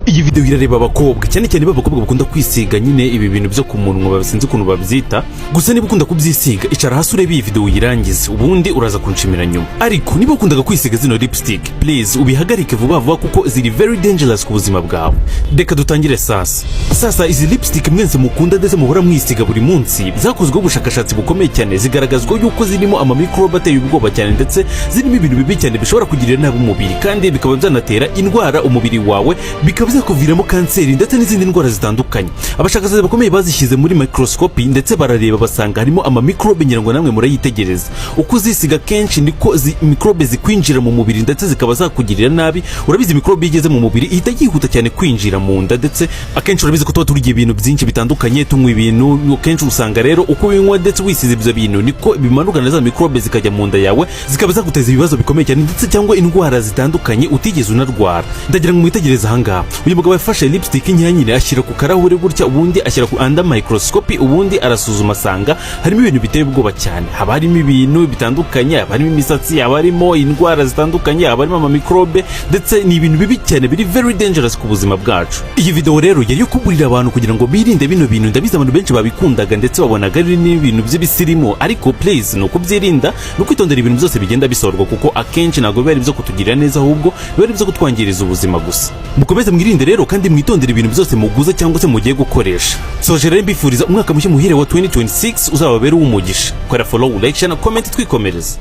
Iyi video irareba abakobwa cyane cyane babakobwa bakunda kwisiga nyine ibi bintu byo ku munwa basinze ukuntu babyita. Gusa niba ukunda kubyisiga icara hasi urebe iyi video uyirangize ubundi uraza kunshimira nyuma. Ariko niba ukundaga kwisiga zino lipstick please ubihagarike vuba vuba kuko ziri very dangerous ku buzima bwawe. Reka dutangire sasa izi lipstick mwenze mukunda ndetse muhora mwisiga buri munsi zakozwe ubushakashatsi bukomeye cyane zigaragazwa yuko zirimo ama microbe ateye ubwoba cyane ndetse zirimo ibintu bibi cyane bishobora kugirira nabi umubiri kandi bikaba byanatera indwara umubiri wawe bikaba kuviramo kanseri ndetse n'izindi ndwara zitandukanye. Abashakashatsi bakomeye bazishyize muri microscope ndetse barareba basanga harimo ama microbe nyirango namwe murayitegereza. Uko zisiga kenshi niko microbe zikwinjira mu mubiri ndetse zikaba zakugirira nabi. Urabizi microbe igeze mu mubiri ihita yihuta cyane kwinjira mu nda ndetse akenshi urabizi ko tuba turya ibintu byinshi bitandukanye tunywa ibintu kenshi usanga rero uko winywa ndetse wisize ibyo bintu niko bimanukana za microbe zikajya mu nda yawe zikaba zakuteza ibibazo bikomeye cyane ndetse cyangwa indwara zitandukanye utigeze unarwara. Ndagira ngo mwitegereze ahangaha uyu mugabo yafashe lipstick nyine ashyira ku karahure gutya ubundi ashyira ku under microscope ubundi arasuzuma asanga harimo ibintu biteye ubwoba cyane. Haba harimo ibintu bitandukanye, haba harimo imisatsi, haba harimo indwara zitandukanye, haba harimo ama microbe ndetse ni ibintu bibi cyane biri very dangerous ku buzima bwacu. Iyi video rero yari yo kuburira abantu kugira ngo birinde bino bintu. Ndabizi abantu benshi babikundaga ndetse babonaga ari n'ibintu by'ibisirimo ariko please nuko byirinda no kwitondera ibintu byose bigenda bisorwa kuko akenshi nago biba ari byo kutugirira neza ahubwo biba ari byo kutwangiriza ubuzima gusa. Mukomeze mwirinde rero kandi mwitondera ibintu byose muguza cyangwa se mugiye gukoresha. Soje rero mbifuriza umwaka mushya muhire wa 2026 uzababera umugisha. Kora follow, like, share na comment twikomereza.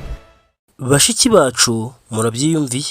Bashiki bacu murabyiyumviye.